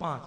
5।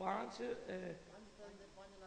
5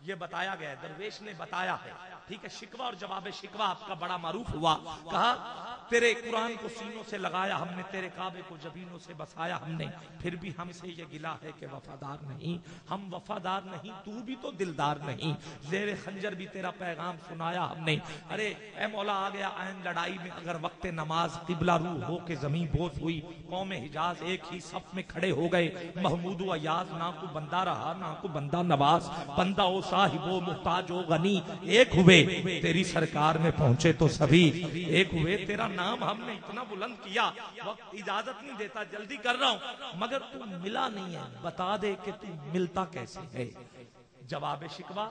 یہ بتایا گیا ہے، درویش نے بتایا ہے، ٹھیک ہے. شکوہ اور جواب شکوہ آپ کا بڑا معروف ہوا. کہا تیرے قرآن کو سینوں سے لگایا ہم نے، تیرے کعبے کو جبینوں سے بسایا ہم نے، پھر بھی ہم سے یہ گلا ہے کہ وفادار نہیں. ہم وفادار نہیں، تو بھی تو دلدار نہیں. زیر خنجر بھی تیرا پیغام سنایا ہم نے. ارے اے مولا آ گیا عین لڑائی میں اگر وقت نماز قبلہ رو ہو کے زمین بوس ہوئی. قوم حجاز ایک ہی صف میں کھڑے ہو گئے. محمود و ایاز نہ کو بندہ رہا نہ کو بندہ نواز. بندہ و صاحب و محتاج و غنی ایک ہوئے. تیری سرکار میں پہنچے تو سبھی ایک ہوئے. تیرا نام ہم نے اتنا بلند کیا، وقت اجازت نہیں دیتا، جلدی کر رہا ہوں، مگر تو ملا نہیں ہے. بتا دے کہ تو ملتا کیسے ہے. جواب شکوہ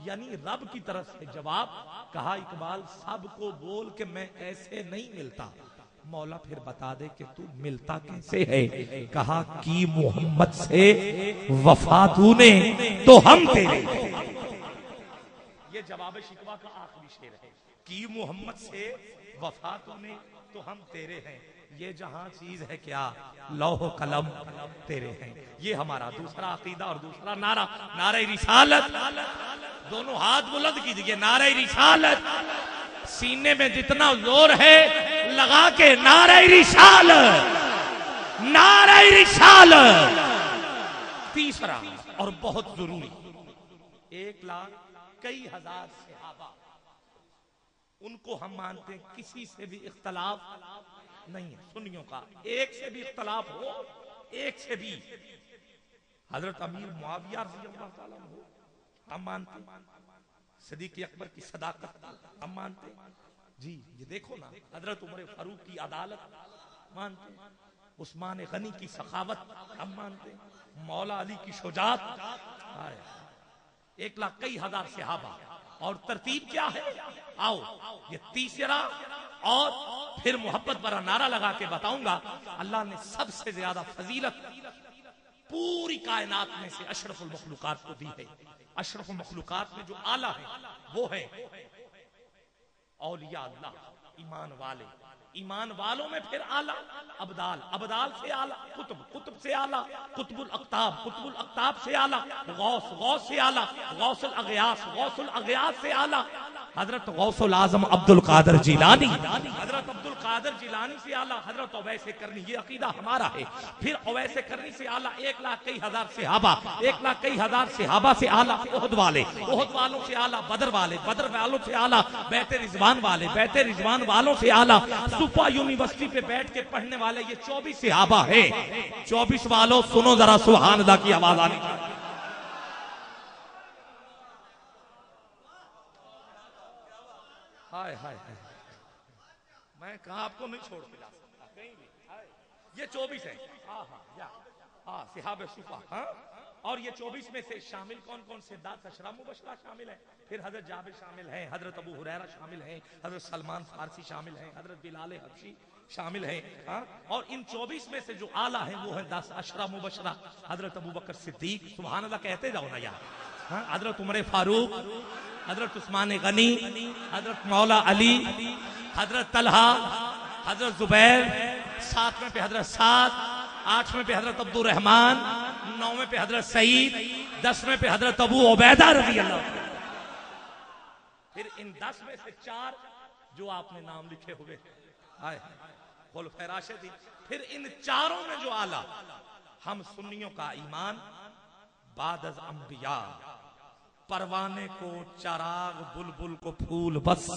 یعنی رب کی طرف سے جواب. کہا اقبال سب کو بول کہ میں ایسے نہیں ملتا. مولا پھر بتا دے کہ تو ملتا کیسے ہے. کہا کی محمد سے وفا تو نے تو ہم تیرے. یہ جواب شکوہ کا آخری شعر ہے. کی محمد سے وفا تو نے تو ہم تیرے ہیں. یہ جہاں چیز ہے کیا لوح و قلم تیرے ہیں. یہ ہمارا دوسرا عقیدہ اور دوسرا نعرہ، نعرہ رسالت. دونوں ہاتھ بلند کیجئے. نعرہ رسالت سینے میں جتنا زور ہے لگا کے نعرہ رسالت، نعرہ رسالت. تیسرا اور بہت ضروری، 1,00,000 کئی ہزار صحابہ ان کو ہم مانتے ہیں، کسی سے بھی اختلاف نہیں ہے. سنیوں کا ایک سے بھی اختلاف ہو، ایک سے بھی. حضرت امیر معاویہ رضی اللہ تعالیٰ عنہ ہم مانتے ہیں. صدیق اکبر کی صداقت ہم مانتے ہیں. جی یہ دیکھو نا، حضرت عمر فاروق کی عدالت مانتے ہیں. عثمان غنی کی سخاوت ہم مانتے ہیں. مولا علی کی شجاعت. 1,00,000 کئی ہزار صحابہ. اور ترتیب کیا ہے؟ آؤ یہ تیسرا اور پھر محبت برا نعرہ لگا کے بتاؤں گا. اللہ نے سب سے زیادہ فضیلت پوری کائنات میں سے اشرف المخلوقات کو دی ہے. اشرف المخلوقات میں جو اعلیٰ ہے وہ ہے اولیاء اللہ، ایمان والے. ایمان والوں میں پھر اعلیٰ ابدال، ابدال سے اعلیٰ قطب، قطب سے اعلیٰ قطب الاقطاب، قطب الاقطاب سے اعلیٰ غوث، غوث سے اعلیٰ غوث الاغیاث، غوث الاغیاث سے اعلیٰ حضرت غوث العظم عبد القادر جیلانی، حضرت عبد القادر جیلانی سے اعلیٰ حضرت اویس کرنی. یہ عقیدہ ہمارا ہے. پھر اویس کرنی سے اعلیٰ 1,00,000 کئی ہزار صحابہ، 1,00,000 کئی ہزار صحابہ سے اعلیٰ احد والے، احد والوں سے اعلیٰ بدر والے، بدر والوں سے اعلیٰ بیت رضوان والے، بیت رضوان والوں سے اعلیٰ صوفہ یونیورسٹی پہ بیٹھ کے پڑھنے والے. یہ 24 صحابہ ہیں. 24 والوں سنو ذرا سبحان اللہ کی آواز آنی چاہیے. ہائے ہائے ہائے، میں کہاں آپ کو نہیں چھوڑ کے جا سکتا کہیں بھی. یہ 24 ہیں. صحابہ صفا. اور یہ 24 میں سے شامل کون کون سے؟ 10 اشرا مبشرہ شامل ہیں. پھر حضرت جابر شامل ہیں، حضرت ابو ہریرہ شامل ہیں، حضرت سلمان فارسی شامل ہیں، حضرت بلال حبشی شامل ہیں. اور ان 24 میں سے جو اعلیٰ ہیں وہ ہیں 10 اشرا مبشرہ. حضرت ابو بکر صدیق، سبحان اللہ کہتے جاؤ نا یار. حضرت عمر فاروق، حضرت عثمان غنی، حضرت مولا علی، حضرت طلحہ، حضرت زبیر، 7ویں پہ حضرت سعد، 8ویں پہ حضرت عبد الرحمن، 9ویں پہ حضرت سعید، 10ویں پہ حضرت ابو عبیدہ رضی اللہ. پھر ان 10 میں سے 4 جو آپ نے نام لکھے ہوئے خلفائے راشدین. پھر ان 4 میں جو اعلیٰ، ہم سنیوں کا ایمان بعد از انبیاء پروانے کو چراغ، بلبل کو پھول، بس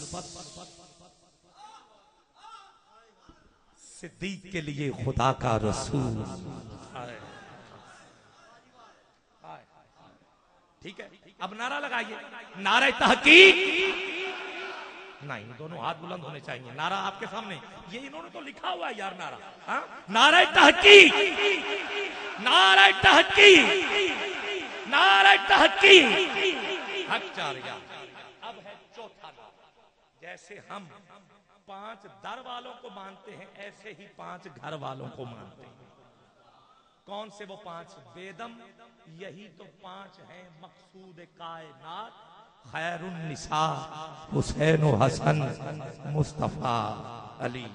صدیق کے لیے خدا کا رسول. ٹھیک ہے اب نعرہ لگائیے. نعرہ تحقیق. نہیں، دونوں ہاتھ بلند ہونے چاہیے. نعرہ آپ کے سامنے، یہ انہوں نے تو لکھا ہوا ہے یار نعرہ. نعرہ تحقیق، نعرہ تحقیق، نعرہ تحقیق. حق چاریا. اب ہے چوتھا نعرہ. جیسے ہم 5 در والوں کو مانتے ہیں ایسے ہی 5 گھر والوں کو مانتے ہیں. کون سے وہ 5؟ بیدم، یہی تو 5 ہیں مقصود کائنات. خیر النساء حسین و حسن مصطفیٰ علی.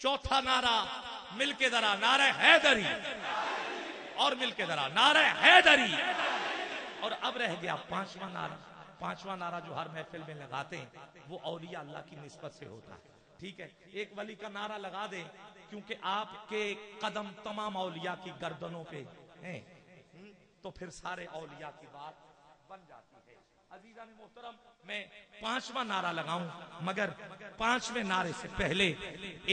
چوتھا نعرہ مل کے ذرا، نعرہ حیدری. اور مل کے ذرا، نعرہ حیدری. اور اب رہ گیا پانچواں نعرہ. پانچواں نعرہ جو ہر محفل میں لگاتے ہیں وہ اولیاء اللہ کی نسبت سے ہوتا ہے. ٹھیک ہے, ایک ولی کا نعرہ لگا دیں کیونکہ آپ کے قدم تمام اولیاء کی گردنوں پہ ہیں, تو پھر سارے اولیاء کی بات بن جاتی ہے. عزیزان محترم, میں پانچواں نعرہ لگاؤں, مگر پانچویں نعرے سے پہلے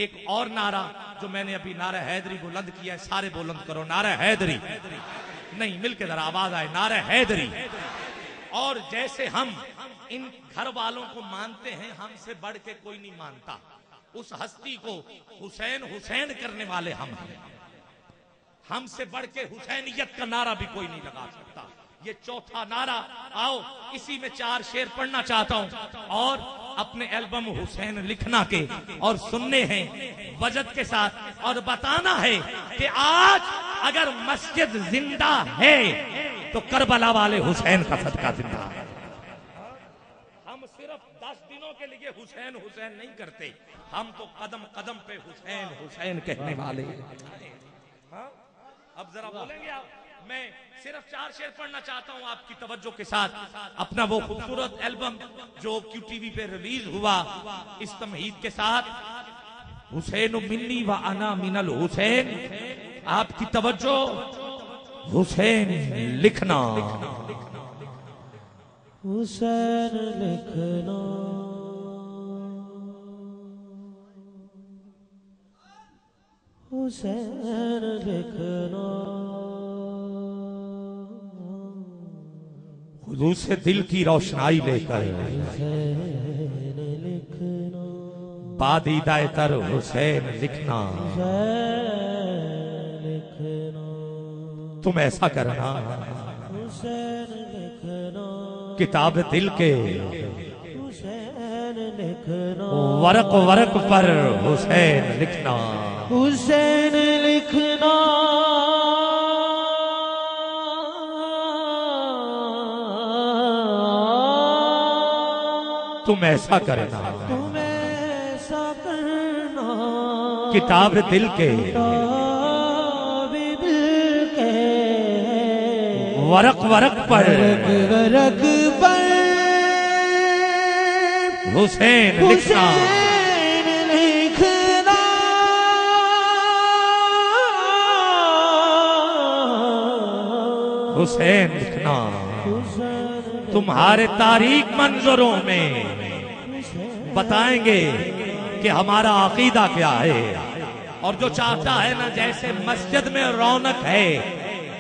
ایک اور نعرہ جو میں نے ابھی نعرہ حیدری بلند کیا ہے, سارے بلند کرو نعرہ حیدری. نہیں, مل کے ذرا آواز آئے, نعرہ حیدری. اور جیسے ہم ان گھر والوں کو مانتے ہیں, ہم سے بڑھ کے کوئی نہیں مانتا. اس ہستی کو حسین حسین کرنے والے ہم ہیں. ہم سے بڑھ کے حسینیت کا نعرہ بھی کوئی نہیں لگا سکتا. یہ چوتھا نعرہ, آؤ اسی میں 4 شعر پڑھنا چاہتا ہوں اور اپنے البم حسین لکھنا کے اور سننے ہیں وجد کے ساتھ, اور بتانا ہے کہ آج اگر مسجد زندہ ہے تو کربلا والے حسین کا صدقہ زندہ ہے. ہم صرف 10 دنوں کے لیے حسین حسین نہیں کرتے, ہم تو قدم قدم پہ حسین حسین کہنے والے ہیں. اب ذرا بولیں گے آپ؟ میں صرف 4 شعر پڑھنا چاہتا ہوں آپ کی توجہ کے ساتھ. اپنا وہ خوبصورت البم جو کیو ٹی وی پہ ریلیز ہوا اس تمہید کے ساتھ, حسین منی و انا من الحسین, آپ کی توجہ, حسین لکھنا. حسین لکھنا, حسین لکھنا, حضور سے دل کی روشنائی لے کر حسین لکھنا, بادیدہ تر حسین لکھنا. حسین لکھنا, تم ایسا کرنا, حسین لکھنا, کتاب دل کے حسین لکھنا, ورق ورق پر حسین لکھنا. حسین لکھنا, تم ایسا کرنا, تم ایسا کرنا, کتاب دل کے کتاب دل کے ورق ورق پر ورق پر حسین لکھنا. حسین لکھنا, حسین لکھنا. حسین تمہارے تاریک منظروں میں بتائیں گے کہ ہمارا عقیدہ کیا ہے. اور جو چاہتا ہے نا, جیسے مسجد میں رونق ہے,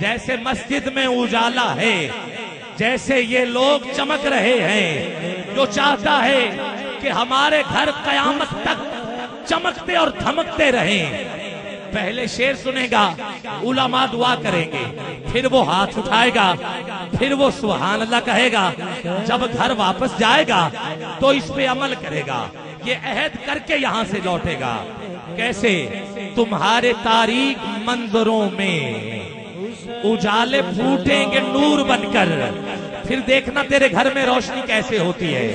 جیسے مسجد میں اجالا ہے, جیسے یہ لوگ چمک رہے ہیں, جو چاہتا ہے کہ ہمارے گھر قیامت تک چمکتے اور دھمکتے رہیں, پہلے شعر سنے گا, علماء دعا کریں گے, پھر وہ ہاتھ اٹھائے گا, پھر وہ سبحان اللہ کہے گا, جب گھر واپس جائے گا تو اس پہ عمل کرے گا, یہ عہد کر کے یہاں سے لوٹے گا. کیسے؟ تمہارے تاریک منظروں میں اجالے پھوٹیں گے نور بن کر, پھر دیکھنا تیرے گھر میں روشنی کیسے ہوتی ہے.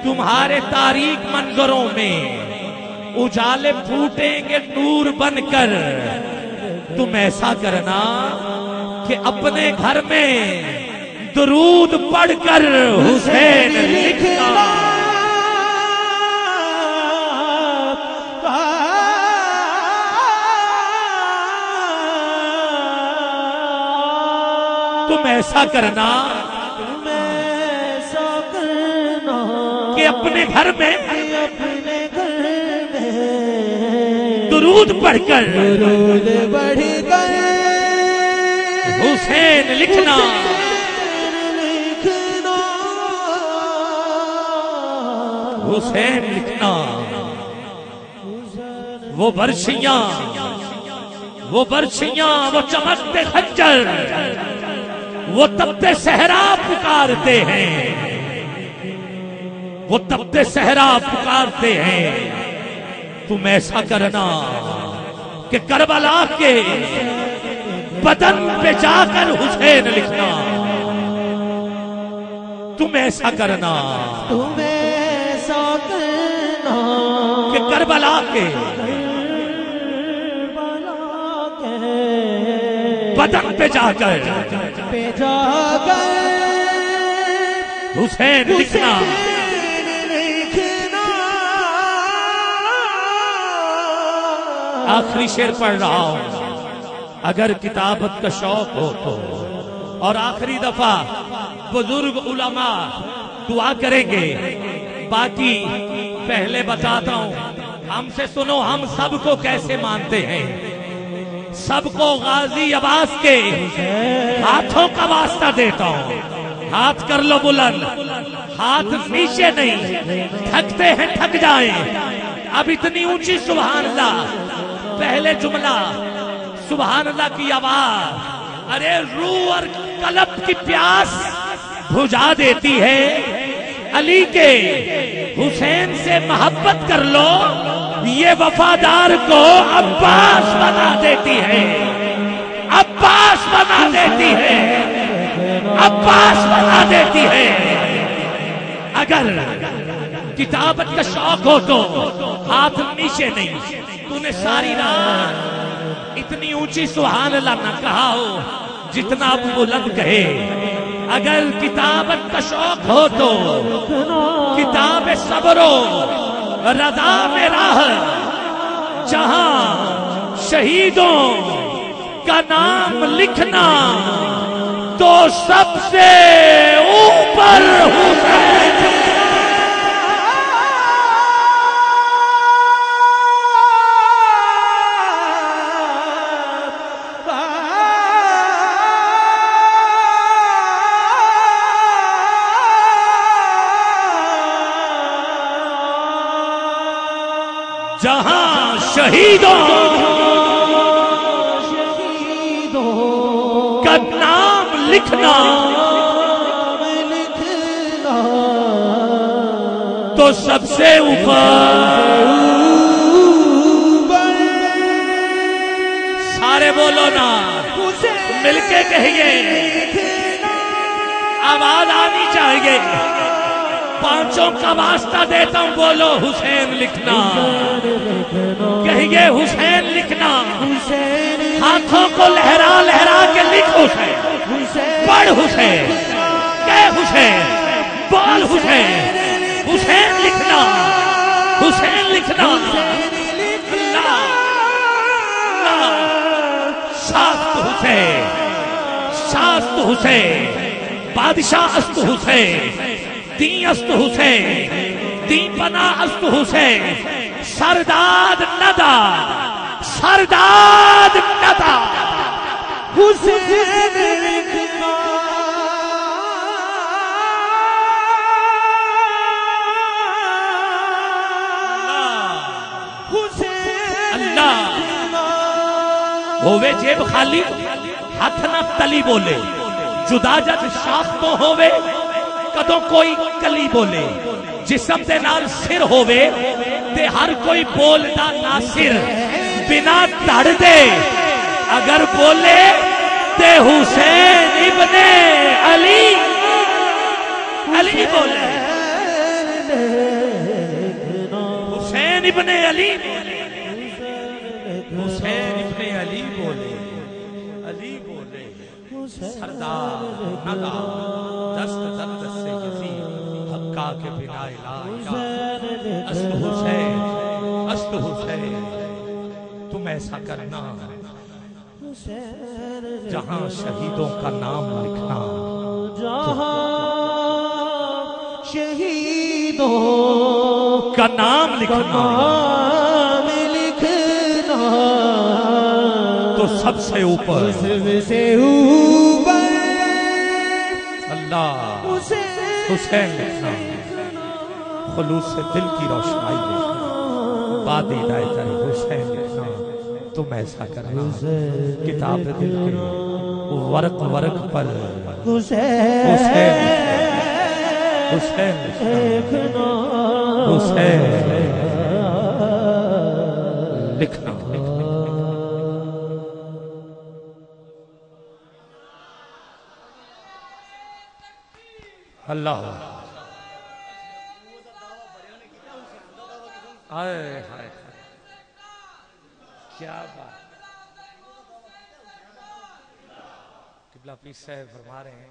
تمہارے تاریک منظروں میں اجالے پھوٹیں گے نور بن کر. تم ایسا کرنا کہ اپنے گھر میں درود پڑھ کر حسین لکھنا. تم ایسا کرنا, تم ایسا کرنا کہ اپنے گھر میں اپنے گھر میں درود پڑھ کر درود پڑھ کر حسین لکھنا. لکھنا, حسین لکھنا. وہ برشیاں, وہ برشیاں, وہ چمکتے خنجر, وہ تپتے صحرا پکارتے ہیں, وہ تپتے صحرا پکارتے ہیں. تم ایسا کرنا کہ کربلا کے بدن پہ جا کر حسین لکھنا. تم ایسا کرنا تم ایسا کرنا کہ کربلا کے کربلا کے بدن پہ جا کر پہ جا کر حسین لکھنا آخری شعر پڑھ رہا ہوں، اگر کتابت کا شوق ہو تو، اور آخری دفعہ بزرگ علماء دعا کریں گے، باقی پہلے بتاتا ہوں، ہم سے سنو ہم سب کو کیسے مانتے ہیں۔ سب کو غازی عباس کے ہاتھوں کا واسطہ دیتا ہوں، ہاتھ کر لو بلند، ہاتھ نیچے نہیں، تھکتے ہیں تھک جائیں، اب اتنی اونچی سبحان اللہ، پہلے جملہ سبحان اللہ کی آواز ارے روح اور قلب کی پیاس بجھا دیتی ہے، علی کے حسین سے محبت کر لو، یہ وفادار کو عباس بنا دیتی ہے، عباس بنا دیتی ہے، عباس بنا دیتی ہے۔ اگر کتابت کا شوق ہو تو ہاتھ نیچے نہیں، تو نے ساری رات اتنی اونچی سبحان اللہ نہ کہا ہو جتنا اب بلند کہے۔ اگر کتابت کا شوق ہو تو کتاب صبر و رضا میں راہ، جہاں شہیدوں کا نام لکھنا تو سب سے اوپر حسین۔ جہاں شہیدوں کا نام لکھنا تو سب سے اوپر، سارے بولو نا مل کے کہیے، آواز آنی چاہیے، پانچوں کا واسطہ دیتا ہوں، بولو حسین لکھنا، کہیے حسین لکھنا، ہاتھوں کو لہرا لہرا کے لکھ حسین، پڑھ حسین، کہہ حسین، بول حسین، حسین لکھنا، حسین لکھنا، اللہ اللہ، شاست حسین، شاست حسین، بادشاہ است حسین، دین است حسین، دین پناہ است حسین، سرداد ندا، سرداد ندا، حسین لکھنا، اللہ ہووے جیب خالی ہاتھ نہ تلی بولے، جدا جد شاخ تو ہووے کدوں کوئی کلی بولے، جسم دے نال سر ہووے تے ہر کوئی بولدا ناصر، بنا دھڑ دے اگر بولے تے حسین ابن علی، علی بولے، حسین ابن علی، حسین ابن علی بولے، علی بولے، سردار ندا دست درد سے یزید حقا کے بنا الہ است حسین، است حسین، تم ایسا کرنا جہاں شہیدوں کا نام لکھنا، جہاں شہیدوں کا نام لکھنا تو سب سے اوپر، سب سے اوپر اللہ حسین لکھنا، خلوص سے دل کی روشنائی لکھنا، باد ہدایت حسین لکھنا، تم ایسا کرنا کتاب دل کے ورق ورق پر حسین لکھنا، حسین لکھنا۔ اللہ ہائے ہائے کیا بات، قبلہ پیر صاحب فرما رہے ہیں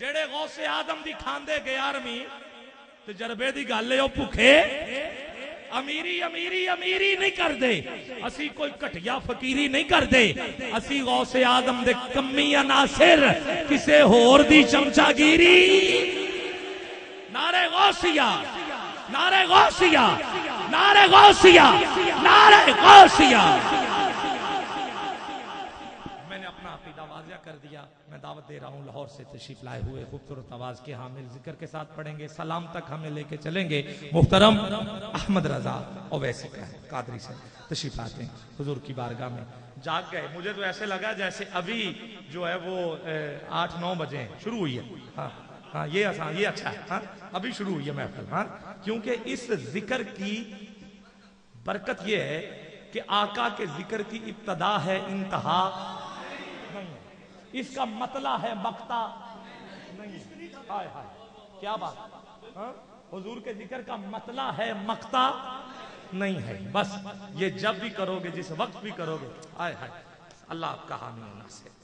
جڑے غوث آدم دی کھاندے 11ویں تجربے دی گل ہے او بھوکے امیری امیری امیری نہیں کر دے اسی کوئی کٹیا فقیری نہیں کر دے اسی غوث آدم دے کمی عناصر کسے ہور دی چمچا گیری نعرہ غوثیہ نعرہ غوثیہ نعرہ غوثیہ نعرہ غوثیہ میں نے اپنا عقیدہ واضح کر دیا میں دعوت دے رہا ہوں لاہور سے تشریف لائے ہوئے خوبصورت آواز کے حامل ذکر کے ساتھ پڑھیں گے سلام تک ہمیں لے کے چلیں گے محترم احمد رضا اویسی قادری سے تشریف آتے ہیں حضور کی بارگاہ میں جاگ گئے مجھے تو ایسے لگا جیسے ابھی جو ہے وہ 8-9 بجے شروع ہوئی ہے ہاں یہ آسان یہ اچھا ہے ہاں ابھی شروع ہوئی ہے محفل ہاں کیونکہ اس ذکر کی برکت یہ ہے کہ آقا کے ذکر کی ابتدا ہے انتہا نہیں اس کا مطلع ہے مقطع نہیں ہائے ہائے کیا بات حضور کے ذکر کا مطلع ہے مقطع نہیں ہے بس یہ جب بھی کرو گے جس وقت بھی کرو گے ہائے ہائے اللہ آپ کا حامی و ناصر